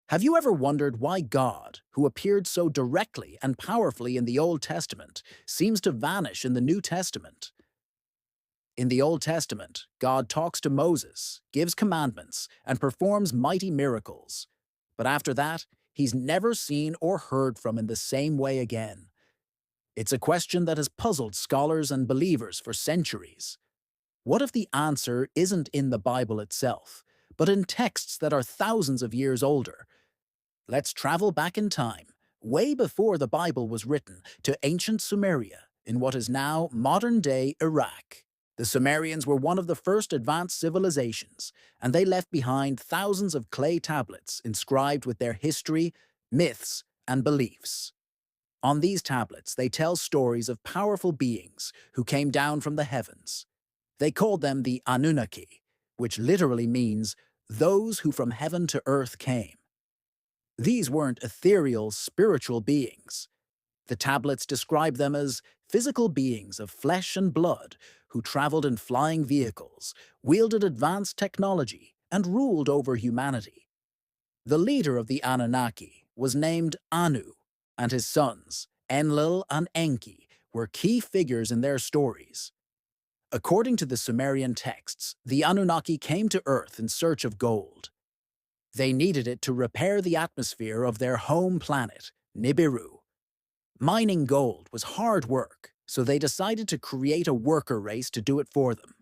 Have you ever wondered why God, who appeared so directly and powerfully in the Old Testament, seems to vanish in the New Testament? In the Old Testament, God talks to Moses, gives commandments, and performs mighty miracles. But after that, he's never seen or heard from in the same way again. It's a question that has puzzled scholars and believers for centuries. What if the answer isn't in the Bible itself, but in texts that are thousands of years older? Let's travel back in time, way before the Bible was written, to ancient Sumeria, in what is now modern-day Iraq. The Sumerians were one of the first advanced civilizations, and they left behind thousands of clay tablets inscribed with their history, myths, and beliefs. On these tablets, they tell stories of powerful beings who came down from the heavens. They called them the Anunnaki, which literally means those who from heaven to earth came. These weren't ethereal, spiritual beings. The tablets describe them as physical beings of flesh and blood who traveled in flying vehicles, wielded advanced technology, and ruled over humanity. The leader of the Anunnaki was named Anu, and his sons, Enlil and Enki, were key figures in their stories. According to the Sumerian texts, the Anunnaki came to Earth in search of gold. They needed it to repair the atmosphere of their home planet, Nibiru. Mining gold was hard work, so they decided to create a worker race to do it for them.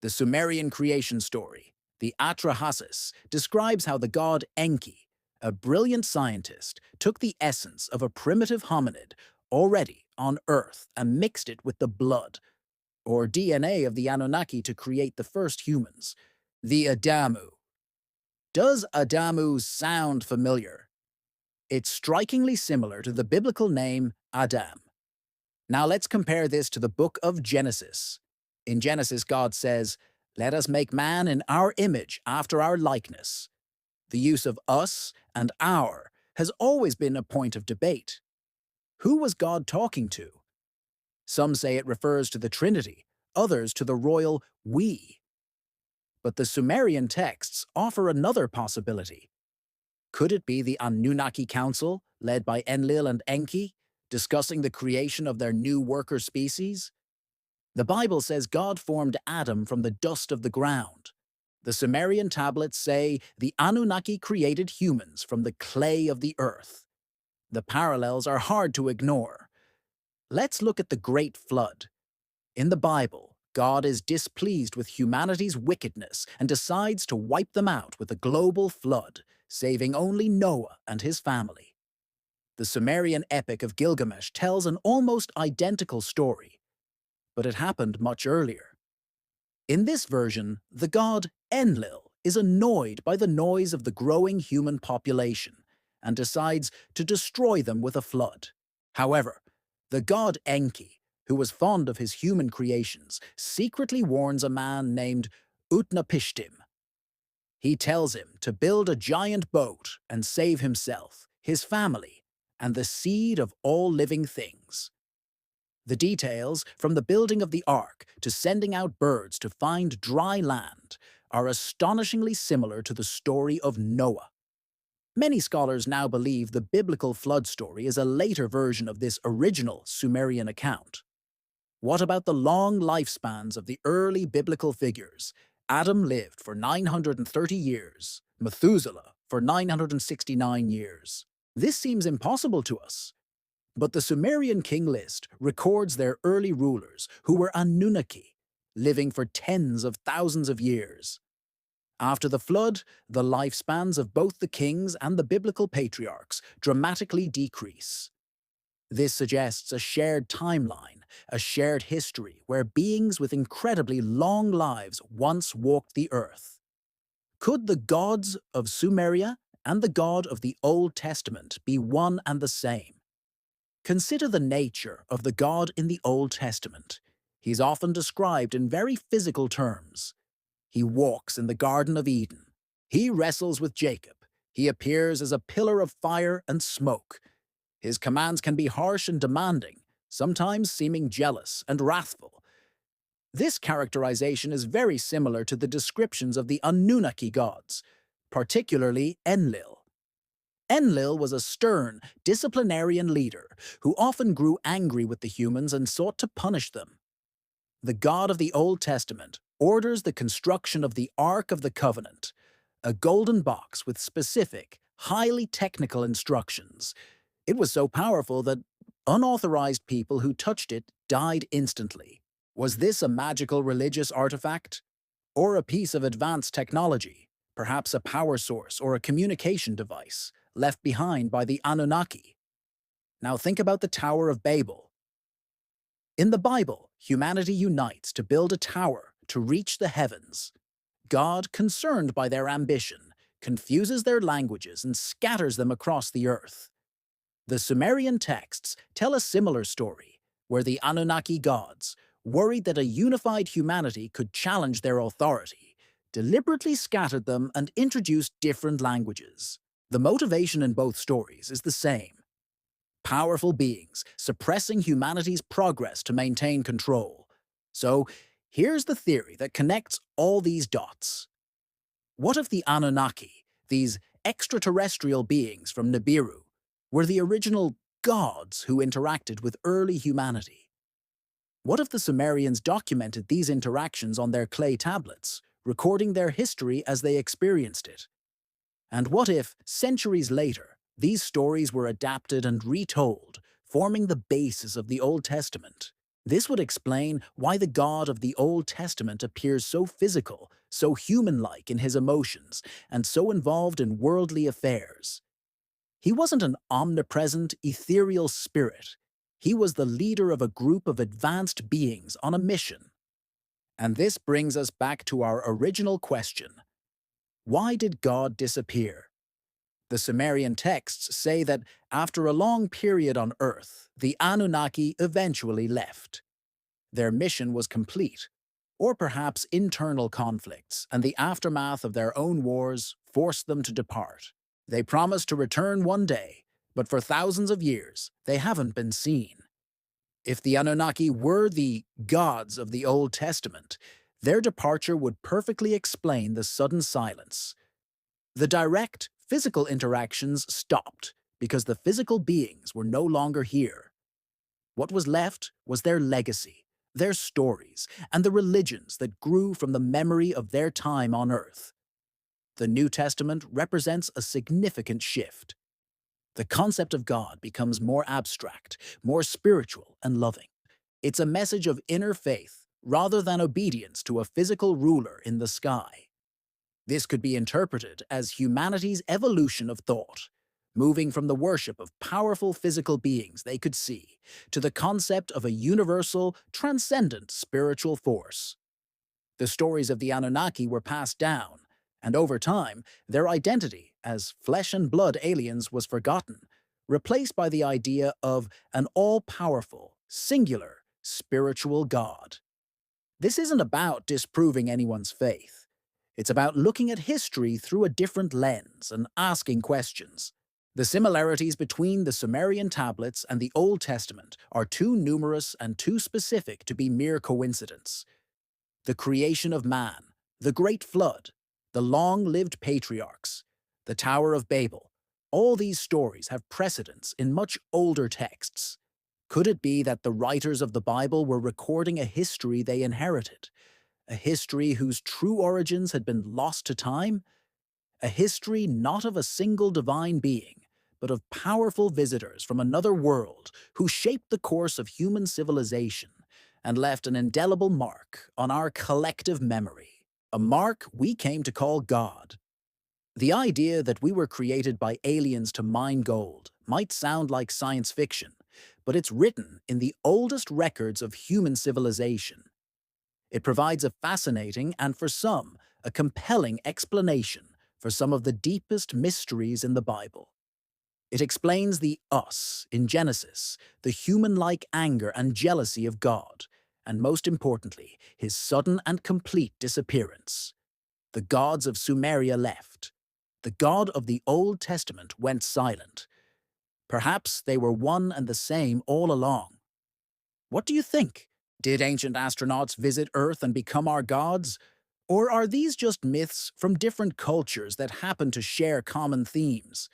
The Sumerian creation story, the Atrahasis, describes how the god Enki, a brilliant scientist, took the essence of a primitive hominid already on Earth and mixed it with the blood, or DNA of the Anunnaki to create the first humans, the Adamu. Does Adamu sound familiar? It's strikingly similar to the biblical name Adam. Now let's compare this to the book of Genesis. In Genesis, God says, "Let us make man in our image, after our likeness." The use of us and our has always been a point of debate. Who was God talking to? Some say it refers to the Trinity, others to the royal we. But the Sumerian texts offer another possibility. Could it be the Anunnaki Council, led by Enlil and Enki, discussing the creation of their new worker species? The Bible says God formed Adam from the dust of the ground. The Sumerian tablets say the Anunnaki created humans from the clay of the earth. The parallels are hard to ignore. Let's look at the Great Flood. In the Bible, God is displeased with humanity's wickedness and decides to wipe them out with a global flood, saving only Noah and his family. The Sumerian epic of Gilgamesh tells an almost identical story, but it happened much earlier. In this version, the god Enlil is annoyed by the noise of the growing human population and decides to destroy them with a flood. However, the god Enki, who was fond of his human creations, secretly warns a man named Utnapishtim. He tells him to build a giant boat and save himself, his family, and the seed of all living things. The details, from the building of the ark to sending out birds to find dry land, are astonishingly similar to the story of Noah. Many scholars now believe the biblical flood story is a later version of this original Sumerian account. What about the long lifespans of the early biblical figures? Adam lived for 930 years, Methuselah for 969 years. This seems impossible to us. But the Sumerian king list records their early rulers, who were Anunnaki, living for tens of thousands of years. After the flood, the lifespans of both the kings and the biblical patriarchs dramatically decrease. This suggests a shared timeline, a shared history where beings with incredibly long lives once walked the earth. Could the gods of Sumeria and the God of the Old Testament be one and the same? Consider the nature of the God in the Old Testament. He's often described in very physical terms. He walks in the Garden of Eden. He wrestles with Jacob. He appears as a pillar of fire and smoke. His commands can be harsh and demanding, sometimes seeming jealous and wrathful. This characterization is very similar to the descriptions of the Anunnaki gods, particularly Enlil. Enlil was a stern, disciplinarian leader who often grew angry with the humans and sought to punish them. The God of the Old Testament orders the construction of the Ark of the Covenant, a golden box with specific, highly technical instructions. It was so powerful that unauthorized people who touched it died instantly. Was this a magical religious artifact? Or a piece of advanced technology, perhaps a power source or a communication device, left behind by the Anunnaki? Now think about the Tower of Babel. In the Bible, humanity unites to build a tower to reach the heavens. God, concerned by their ambition, confuses their languages and scatters them across the earth. The Sumerian texts tell a similar story, where the Anunnaki gods, worried that a unified humanity could challenge their authority, deliberately scattered them and introduced different languages. The motivation in both stories is the same: powerful beings suppressing humanity's progress to maintain control. So, here's the theory that connects all these dots. What if the Anunnaki, these extraterrestrial beings from Nibiru, were the original gods who interacted with early humanity? What if the Sumerians documented these interactions on their clay tablets, recording their history as they experienced it? And what if, centuries later, these stories were adapted and retold, forming the basis of the Old Testament? This would explain why the God of the Old Testament appears so physical, so human-like in his emotions, and so involved in worldly affairs. He wasn't an omnipresent, ethereal spirit. He was the leader of a group of advanced beings on a mission. And this brings us back to our original question: why did God disappear? The Sumerian texts say that after a long period on Earth, the Anunnaki eventually left. Their mission was complete, or perhaps internal conflicts and the aftermath of their own wars forced them to depart. They promised to return one day, but for thousands of years, they haven't been seen. If the Anunnaki were the gods of the Old Testament, their departure would perfectly explain the sudden silence. The direct, physical interactions stopped because the physical beings were no longer here. What was left was their legacy, their stories, and the religions that grew from the memory of their time on Earth. The New Testament represents a significant shift. The concept of God becomes more abstract, more spiritual and loving. It's a message of inner faith rather than obedience to a physical ruler in the sky. This could be interpreted as humanity's evolution of thought, moving from the worship of powerful physical beings they could see to the concept of a universal, transcendent spiritual force. The stories of the Anunnaki were passed down, and over time, their identity as flesh and blood aliens was forgotten, replaced by the idea of an all-powerful, singular, spiritual God. This isn't about disproving anyone's faith. It's about looking at history through a different lens and asking questions. The similarities between the Sumerian tablets and the Old Testament are too numerous and too specific to be mere coincidence. The creation of man, the Great Flood, the long-lived patriarchs, the Tower of Babel, all these stories have precedents in much older texts. Could it be that the writers of the Bible were recording a history they inherited? A history whose true origins had been lost to time? A history not of a single divine being, but of powerful visitors from another world who shaped the course of human civilization and left an indelible mark on our collective memory, a mark we came to call God. The idea that we were created by aliens to mine gold might sound like science fiction, but it's written in the oldest records of human civilization. It provides a fascinating and, for some, a compelling explanation for some of the deepest mysteries in the Bible. It explains the us in Genesis, the human-like anger and jealousy of God, and most importantly, his sudden and complete disappearance. The gods of Sumeria left. The God of the Old Testament went silent. Perhaps they were one and the same all along. What do you think? Did ancient astronauts visit Earth and become our gods? Or are these just myths from different cultures that happen to share common themes?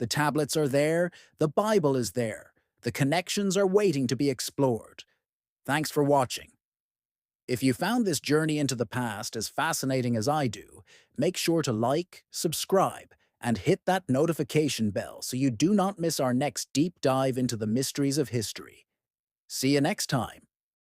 The tablets are there, the Bible is there, the connections are waiting to be explored. Thanks for watching. If you found this journey into the past as fascinating as I do, make sure to like, subscribe, and hit that notification bell so you do not miss our next deep dive into the mysteries of history. See you next time.